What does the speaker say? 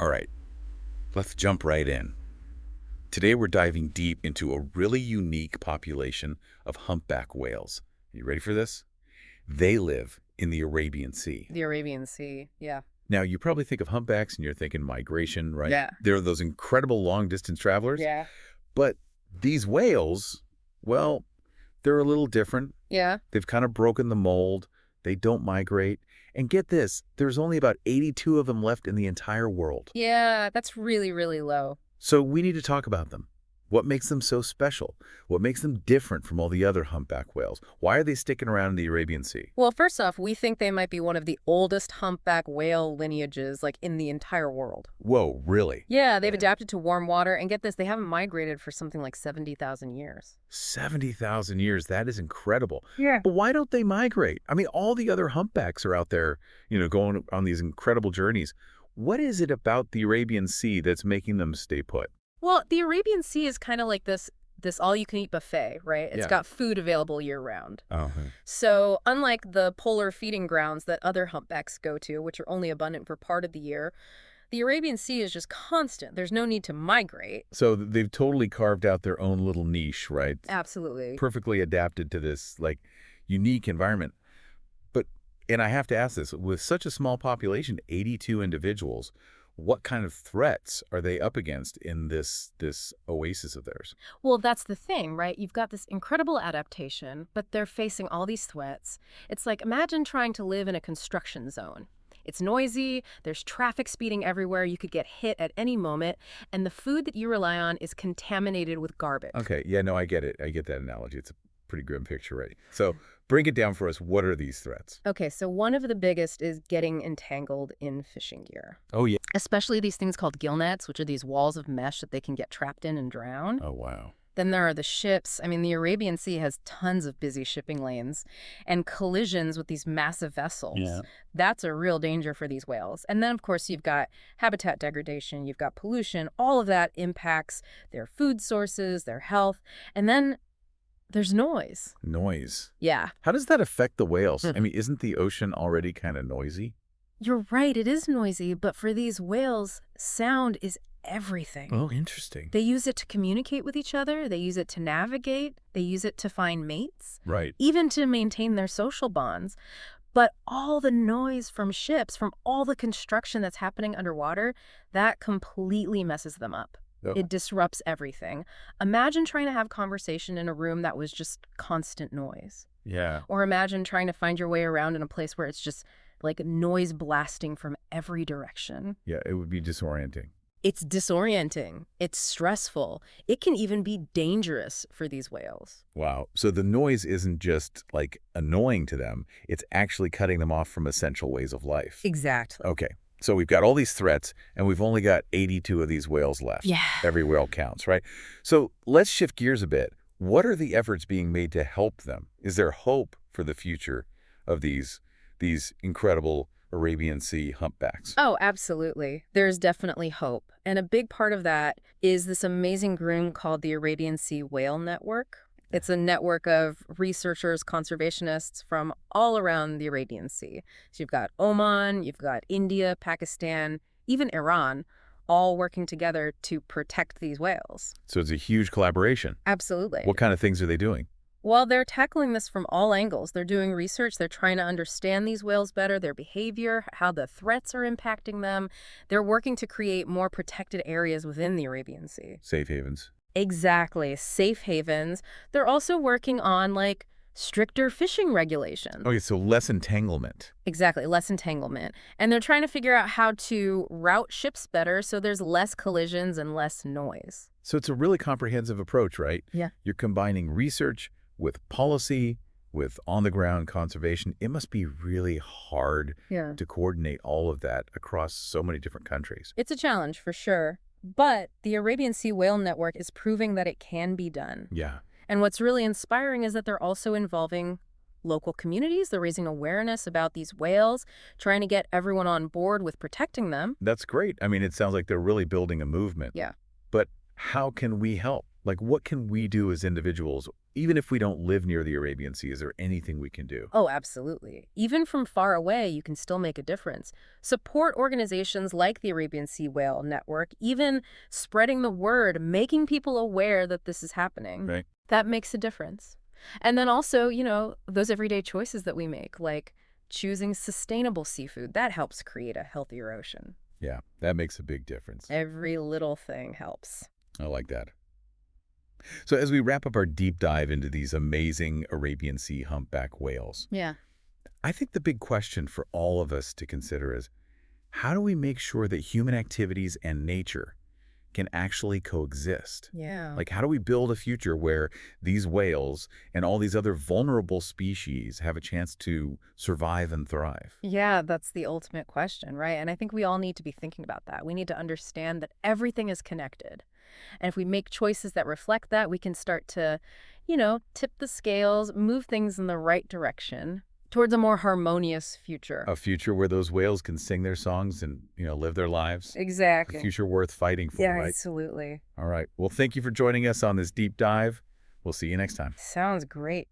All right, let's jump right in. Today we're diving deep into a really unique population of humpback whales. You ready for this? They live in the Arabian Sea. The Arabian Sea, yeah. Now, you probably think of humpbacks and you're thinking migration, right? Yeah. They're those incredible long-distance travelers. Yeah. But these whales, well, they're a little different. Yeah. They've kind of broken the mold. They don't migrate. And get this, there's only about 82 of them left in the entire world. Yeah, that's really, really low. So we need to talk about them. What makes them so special? What makes them different from all the other humpback whales? Why are they sticking around in the Arabian Sea? Well, first off, we think they might be one of the oldest humpback whale lineages, like, in the entire world. Whoa, really? Yeah, they've adapted to warm water, and get this, they haven't migrated for something like 70,000 years. 70,000 years, that is incredible. Yeah. But why don't they migrate? I mean, all the other humpbacks are out there, going on these incredible journeys. What is it about the Arabian Sea that's making them stay put? Well, the Arabian Sea is kind of like this all-you-can-eat buffet, right? It's Yeah. got food available year-round. Oh, So unlike the polar feeding grounds that other humpbacks go to, which are only abundant for part of the year, the Arabian Sea is just constant. There's no need to migrate. so they've totally carved out their own little niche, right? Absolutely. Perfectly adapted to this, unique environment. But, and I have to ask this, with such a small population, 82 individuals, what kind of threats are they up against in this oasis of theirs? Well, that's the thing, right? You've got this incredible adaptation, but they're facing all these threats. It's like, imagine trying to live in a construction zone. It's noisy, there's traffic speeding everywhere, you could get hit at any moment, and the food that you rely on is contaminated with garbage. Okay, yeah, no, I get it. I get that analogy. It's a pretty grim picture, right? So break it down for us. What are these threats? Okay, so one of the biggest is getting entangled in fishing gear. Oh, yeah. Especially these things called gill nets, which are these walls of mesh that they can get trapped in and drown. Oh, wow. Then there are the ships. I mean, the Arabian Sea has tons of busy shipping lanes and collisions with these massive vessels. Yeah. That's a real danger for these whales. And then, of course, you've got habitat degradation, you've got pollution. All of that impacts their food sources, their health. And then there's noise. Noise. Yeah. How does that affect the whales? I mean, isn't the ocean already kind of noisy? You're right, it is noisy, but for these whales, sound is everything. Oh, interesting. They use it to communicate with each other, they use it to navigate, they use it to find mates, Right. even to maintain their social bonds. But all the noise from ships, from all the construction that's happening underwater, that completely messes them up. Oh. It disrupts everything. Imagine trying to have conversation in a room that was just constant noise. Yeah. Or imagine trying to find your way around in a place where it's just like noise blasting from every direction. Yeah, it would be disorienting. It's disorienting. It's stressful. It can even be dangerous for these whales. Wow. So the noise isn't just annoying to them, it's actually cutting them off from essential ways of life. Exactly. Okay. So we've got all these threats and we've only got 82 of these whales left. Yeah. Every whale counts, right? So let's shift gears a bit. What are the efforts being made to help them? Is there hope for the future of these incredible Arabian Sea humpbacks? Oh, absolutely. There's definitely hope. And a big part of that is this amazing group called the Arabian Sea Whale Network. It's a network of researchers, conservationists from all around the Arabian Sea. So you've got Oman, you've got India, Pakistan, even Iran, all working together to protect these whales. So it's a huge collaboration. Absolutely. What kind of things are they doing? Well, they're tackling this from all angles. They're doing research. They're trying to understand these whales better, their behavior, how the threats are impacting them. They're working to create more protected areas within the Arabian Sea. Safe havens. Exactly. Safe havens. They're also working on, stricter fishing regulations. Okay, so less entanglement. Exactly. Less entanglement. And they're trying to figure out how to route ships better so there's less collisions and less noise. So it's a really comprehensive approach, right? Yeah. You're combining research with policy, with on-the-ground conservation. It must be really hard Yeah. to coordinate all of that across so many different countries. It's a challenge for sure. But the Arabian Sea Whale Network is proving that it can be done. Yeah. And what's really inspiring is that they're also involving local communities. They're raising awareness about these whales, trying to get everyone on board with protecting them. That's great. I mean, it sounds like they're really building a movement. Yeah. But how can we help? What can we do as individuals? Even if we don't live near the Arabian Sea, is there anything we can do? Oh, absolutely. Even from far away, you can still make a difference. Support organizations like the Arabian Sea Whale Network, even spreading the word, making people aware that this is happening. Right? That makes a difference. And then also, those everyday choices that we make, like choosing sustainable seafood, that helps create a healthier ocean. Yeah, that makes a big difference. Every little thing helps. I like that. So as we wrap up our deep dive into these amazing Arabian Sea humpback whales, Yeah. I think the big question for all of us to consider is, how do we make sure that human activities and nature can actually coexist? Yeah. Like, how do we build a future where these whales and all these other vulnerable species have a chance to survive and thrive? Yeah, that's the ultimate question, right? And I think we all need to be thinking about that. We need to understand that everything is connected. And if we make choices that reflect that, we can start to, tip the scales, move things in the right direction towards a more harmonious future. A future where those whales can sing their songs and, live their lives. A Exactly. future worth fighting for, Yeah, right? absolutely. All right. Well, thank you for joining us on this deep dive. We'll see you next time. Sounds great.